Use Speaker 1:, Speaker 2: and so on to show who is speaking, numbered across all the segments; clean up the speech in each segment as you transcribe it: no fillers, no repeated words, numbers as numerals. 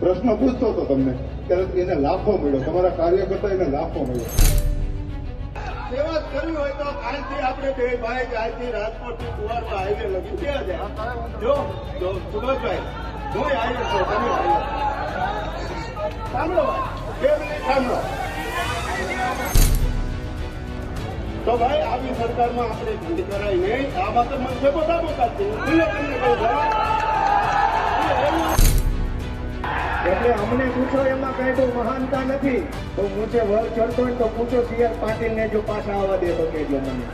Speaker 1: પ્રશ્ન પૂછતો હતો તમને ત્યારે એને લાફો મળ્યો, તમારા કાર્યકર્તા એને લાફો મળ્યો.
Speaker 2: સેવા કરવી હોય તો કાલથી આપણે બે ભાઈ આજથી રાજકોટ થી કુવારવા હાઈવે લગી ગયા છે. જો સુભાષભાઈ હું હાઈવે છું, તમે હાઈવે સાંભળો, 2 મિનિટ સાંભળો. તો ભાઈ આવી સરકારમાં આપણે ભીડ કરાય નહીં. આમાં તો મને બધા બોકાશે ખુલ્લે તમને કહું છું.
Speaker 3: એટલે અમને પૂછો એમાં કઈ બહુ મહાનતા નથી. તો ઊંચે વર ચડતો હોય તો પૂછો CR પાટીલ ને જો પાછા આવવા દે તો કહેજો મને.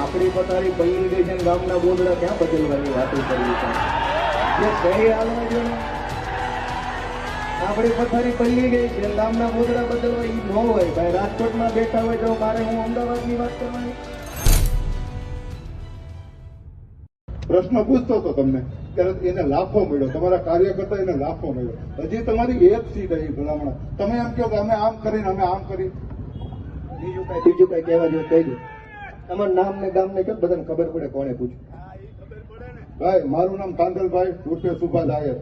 Speaker 3: આપણી પથારી બની ગઈ છે, ગામના બોદડા ક્યાં બદલવાની વાતો કરવી છે? જે સહી હાલવા જો આપણી પથારી બની ગઈ છે, ગામના બોદડા બદલવા એ ન હોય ભાઈ. રાજકોટમાં બેઠા હોય તો મારે હું અમદાવાદની વાત કરવાની.
Speaker 1: પ્રશ્ન પૂછતો હતો તમને ત્યારે એને લાફો મળ્યો, તમારા કાર્યકર્તા એને લાફો મળ્યો. હજી તમારી એક સીટ આવી ભલામણ, તમે એમ કહો કે અમે આમ કરીને અમે આમ કરી.
Speaker 3: બીજું કઈ કહેવા જોઈએ કહી દો. તમારું નામ ને ગામ ને કહો, બધાને ખબર પડે કોને પૂછ્યું.
Speaker 1: ભાઈ મારું નામ કાંદલભાઈ ઉર્ફે સુભાષ આયર,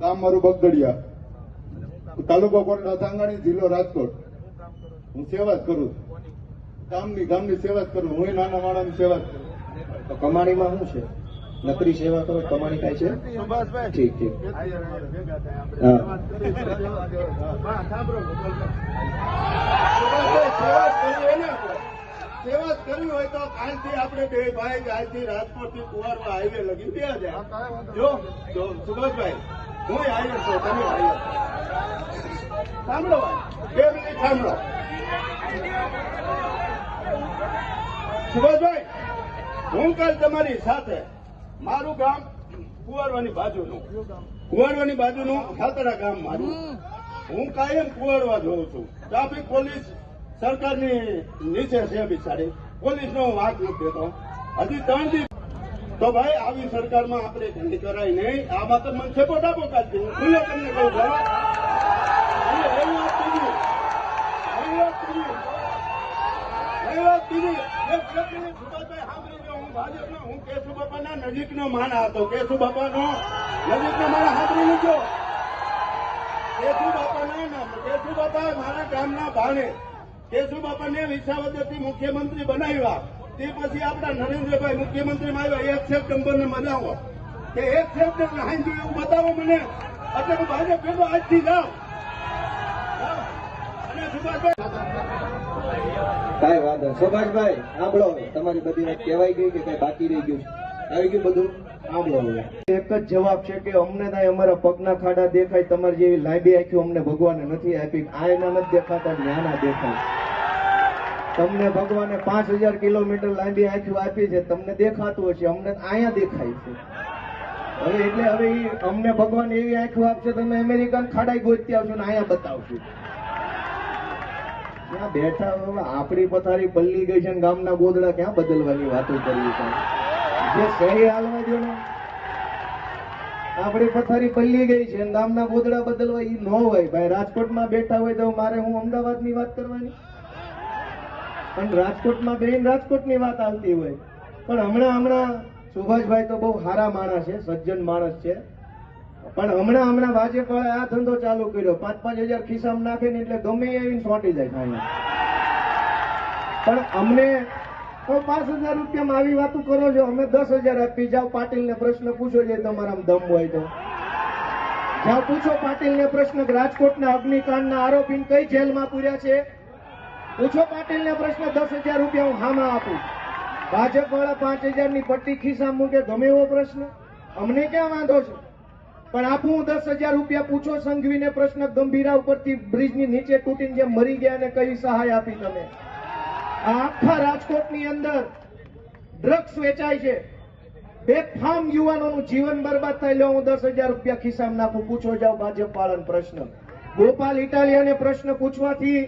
Speaker 1: ગામ મારું બગદડિયા, તાલુકો કોટડા સાંગાણી, જિલ્લો રાજકોટ. હું સેવા જ કરું, ગામની સેવા જ કરું. હું નાના માણસની સેવા જ કરું.
Speaker 3: તો કમાણીમાં શું છે? નકરી સેવા કરો, કમાણી થાય છે?
Speaker 2: સુભાષભાઈ
Speaker 3: ઠીક ઠીક.
Speaker 2: હા. સેવા કરવી હોય તો કાલથી આપણે બે ભાઈ આજથી રાજકોટ થી કુવારવા હાઈવે લગી ગયા છે. જો સુભાષભાઈ હું હાઈવે છું, તમે હાઈવે સાંભળો, 2 મિનિટ સાંભળો. સુભાષભાઈ હું કાલ તમારી સાથે, મારું ગામ કુવારવાની બાજુનું ખાતરા ગામ મારું. હું કાયમ કુવારવા જોઉં છું. ટ્રાફિક પોલીસ સરકારની નીચે છે બિચારી, પોલીસનો હું વાંક નથી દેતો. હજી 3 દિવસ તો ભાઈ આવી સરકારમાં આપણે ધંધી કરાય નહીં. આમાં તો મને છેપો ડાબો કાઢી હું ખુલ્લે તમને કહું છું. હું કેશુબાપાના નજીકનો માણસ હતો. કેશુબાપાનો નજીકનો માણસ સાંભળી લીધો. કેશુબાપા મારા ગામના ભાણે. કેશુબાપાને વિસાવદરથી મુખ્યમંત્રી બનાવ્યા. તે પછી આપણા નરેન્દ્રભાઈ મુખ્યમંત્રીમાં આવ્યા. 1 સપ્ટેમ્બરને મનાવો કે 1 સપ્ટેમ્બર હાંજુ એવું બતાવો મને, એટલે હું ભાજપ ભેગો આજથી જાઉં. અને સુભાષભાઈ
Speaker 3: કાંઈ વાંધો નહીં. સુભાષભાઈ સાંભળો, તમારી બધી વાત કહેવાઈ ગઈ કે કઈ બાકી રહી ગયું? આવી ગયું બધું? સાંભળો, એક જ જવાબ છે કે અમને ત્યાં અમારા પગના ખાડા દેખાય, તમારી જેવી લાંબી આંખો અમને ભગવાને નથી આપી. આયના નથી દેખાતા, જ્ઞાના દેખાય. તમને ભગવાને 5000 કિલોમીટર લાંબી આંખો આપી છે, તમને દેખાતું હશે, અમને અહીંયા દેખાય છે. હવે અમને ભગવાન એવી આંખો આપશે, તમે અમેરિકન ખાડાઈ ગોતતી આવશો ને અહીંયા બતાવશું. ત્યાં બેઠા આપણી પથારી પલ્લી ગઈ છે, ગામના ગોદડા ક્યાં બદલવાની વાતો કરવી છે? જે સહી હાલવા જો ને, આપણી પથારી પલ્લી ગઈ છે, ગામના ગોદડા બદલવા એ ન હોય ભાઈ. રાજકોટમાં બેઠા હોય તો મારે હું અમદાવાદની વાત કરવાની, પણ રાજકોટમાં બેન રાજકોટની વાત આવતી હોય. પણ હમણાં સુભાષભાઈ તો બહુ સારા માણસ છે, સજ્જન માણસ છે. પણ હમણાં ભાજપ વાળા આ ધંધો ચાલુ કર્યો. 5-5 હજાર ખિસ્સામાં નાખે ને એટલે ગમે આવીને છોટી જાય થાય. પણ અમને તો 5000 રૂપિયામાં આવી વાતો કરો છો, અમે 10,000 આપી. જાઓ પાટીલને પ્રશ્ન પૂછો, જે તમારામાં દમ હોય તો જાઓ પૂછો પાટીલને પ્રશ્ન. રાજકોટના અગ્નિકાંડના આરોપીને કઈ જેલમાં પૂર્યા છે? પૂછો પાટીલને પ્રશ્ન. 10,000 રૂપિયા હું હામાં આપું. ભાજપ વાળા 5,000 ની પટ્ટી ખિસ્સામાં મૂકે, ગમે એવો પ્રશ્ન, અમને ક્યાં વાંધો છે? પણ આપું 10,000 રૂપિયા. પૂછો સંઘવીને પ્રશ્ન, ગંભીરા ઉપરથી બ્રિજની નીચે તૂટીને જે મરી ગયા ને કઈ સહાય આપી તમે? આ આખા રાજકોટની અંદર ડ્રગ્સ વેચાય છે, બેફામ યુવાનોનું જીવન બરબાદ થાય. લો હું 10,000 રૂપિયા ખિસ્સામાં નાખું. પૂછો જાઓ ભાજપ વાળાને પ્રશ્ન. ગોપાલ ઇટાલિયાને પ્રશ્ન પૂછવાથી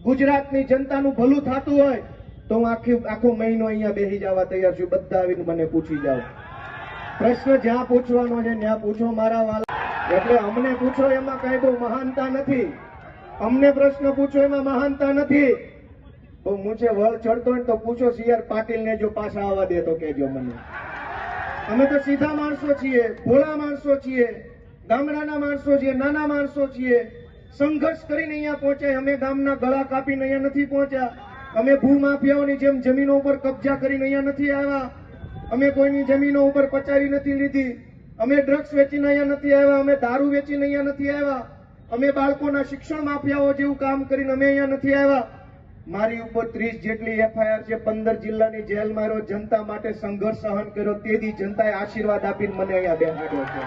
Speaker 3: ગુજરાતની જનતાનું ભલું થતું હોય તો હું આખો મહિનો અહીંયા બેસી જવા તૈયાર છું. બધા આવીને મને પૂછી જાઓ. પ્રશ્ન જ્યાં પૂછવાનો છે ત્યાં પૂછો મારા વાલા. એટલે અમને પૂછો એમાં કઈ બહુ મહાનતા નથી. અમને પ્રશ્ન પૂછો એમાં મહાનતા નથી. તો મૂછે વળ ચડતો હોય તો પૂછો CR પાટીલ ને જો પાછા આવવા દે તો કહેજો મને. અમે તો સીધા માણસો છીએ, ભોળા માણસો છીએ. ગામડાના માણસો છીએ, નાના માણસો છીએ, સંઘર્ષ કરીને અહીંયા પહોંચ્યા. અમે ગામના ગળા કાપીને અહીંયા નથી પહોંચ્યા. અમે ભૂમાફિયાઓની જેમ જમીનો ઉપર કબજા કરીને અહીંયા નથી આવ્યા. અમે કોઈની જમીનો ઉપર પચાવી નથી લીધી. અમે ડ્રગ્સ વેચીને અહીંયા નથી આવ્યા. અમે દારૂ વેચીને અહીંયા નથી આવ્યા. અમે બાળકોના શિક્ષણ માફિયાઓ જેવું કામ કરીને અમે અહીંયા નથી આવ્યા. મારી ઉપર 30 જેટલી એફઆઈઆર છે, 15 જિલ્લાની જેલ માર્યો, જનતા માટે સંઘર્ષ સહન કર્યો. તેથી જનતાએ આશીર્વાદ આપીને મને અહીંયા બેહાડ્યો છે.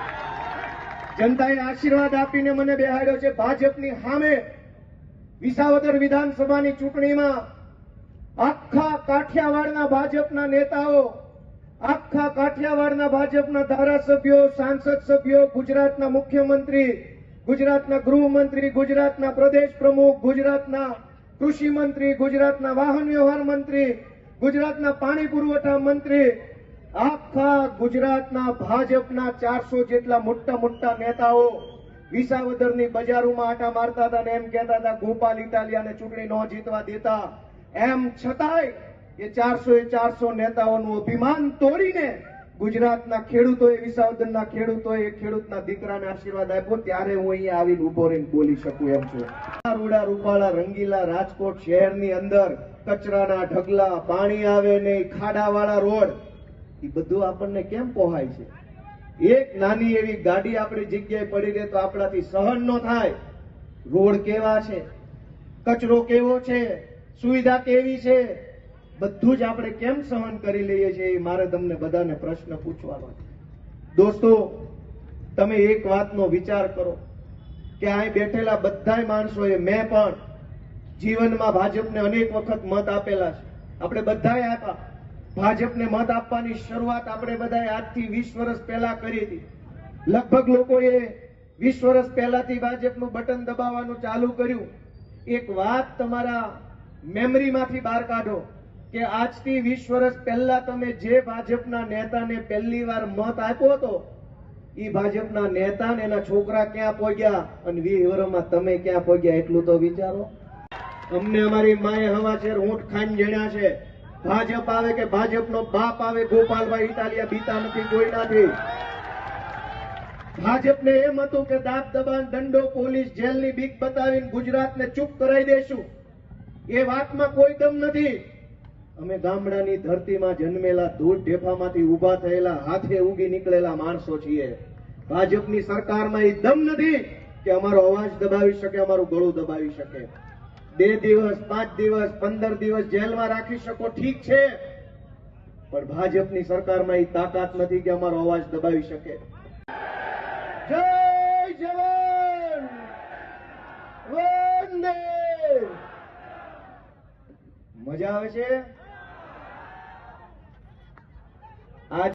Speaker 3: જનતાએ આશીર્વાદ આપીને મને બેહાડ્યો છે. ભાજપની સામે વિસાવદર વિધાનસભાની ચૂંટણીમાં આખા કાઠિયાવાડના ભાજપના નેતાઓ, આખા કાઠિયાવાડના ભાજપના ધારાસભ્યો, સાંસદ સભ્યો, ગુજરાતના મુખ્યમંત્રી, ગુજરાતના ગૃહમંત્રી, ગુજરાતના પ્રદેશ પ્રમુખ, ગુજરાતના કૃષિ મંત્રી, ગુજરાતના વાહન વ્યવહાર મંત્રી, ગુજરાતના પાણી પુરવઠા મંત્રી, આખા ગુજરાતના ભાજપના 400 જેટલા મોટા મોટા નેતાઓ વિસાવદરની બજારોમાં આટા મારતા હતા ને એમ કહેતા હતા ગોપાલ ઇટાલિયાને ચૂંટણી ન જીતવા દેતા. એમ છતાંય એ 400 નેતાઓનું અભિમાન તોડીને ગુજરાતના ખેડૂતોએ, વિસાવદરના ખેડૂતોએ ખેડૂતના દીકરાને આશીર્વાદ આપ્યો. ત્યારે હું અહીંયા આવીને ઉભો રહીને બોલી શકું એમ છું. રૂડા રૂપાળા રંગીલા રાજકોટ શહેરની અંદર કચરાના ઢગલા, પાણી આવે નહીં, ખાડાવાળા રોડ, એ બધું આપણને કેમ પોહાય છે? એક નાની એવી ગાડી આપણી જગ્યાએ પડી રહે તો આપણાથી સહન ન થાય. રોડ કેવા છે, કચરો કેવો છે, સુવિધા કેવી છે, બધું જ આપણે કેમ સહન કરી લઈએ છીએ? મારે તમને બધાને પ્રશ્ન પૂછવાનો છે. દોસ્તો, તમે એક વાતનો વિચાર કરો કે અહીં બેઠેલા બધાય માણસોએ, મેં પણ જીવનમાં ભાજપને અનેક વખત મત આપેલા છે. આપણે બધાએ આપ્યા. ભાજપને મત આપવાની શરૂઆત આપણે બધાએ આજથી 20 વર્ષ પહેલા કરી હતી. લગભગ લોકોએ 20 વર્ષ પહેલાથી ભાજપનું બટન દબાવવાનું ચાલુ કર્યું. એક વાત તમારા મેમરીમાંથી બહાર કાઢો કે આજથી 20 વર્ષ પહેલા તમે જે ભાજપના નેતાને પહેલી વાર મત આપ્યો હતો, એ ભાજપના નેતા ને એના છોકરા ક્યાં પહોંચ્યા અને 20 વર્ષમાં તમે ક્યાં પહોંચ્યા, એટલું તો વિચારો. અમને અમારી માએ હવાચેર ઊંટ ખાઈને જણ્યા છે. ભાજપ આવે કે ભાજપનો બાપ આવે, ગોપાલભાઈ ઇટાલિયા બીતા નથી કોઈનાથી. ભાજપને એમ હતું કે દાબ દબાણ, દંડો, પોલીસ, જેલની બીક બતાવીને ગુજરાતને ચૂપ કરાવી દેશું. એ વાતમાં કોઈ દમ નથી. અમે ગામડાની ધરતીમાં જન્મેલા, ધૂળ ઢેફામાંથી ઉભા થયેલા, હાથે ઉગી નીકળેલા માણસો છીએ. ભાજપની સરકારમાં એ દમ નથી કે અમારો અવાજ દબાવી શકે, અમારું ગળું દબાવી શકે. 2 દિવસ, 5 દિવસ, 15 દિવસ જેલમાં રાખી શકો, ઠીક છે, પણ ભાજપની સરકારમાં એ તાકાત નથી કે અમારો અવાજ દબાવી શકે. જય જવાન, વંદે. મજા આવે છે? આજ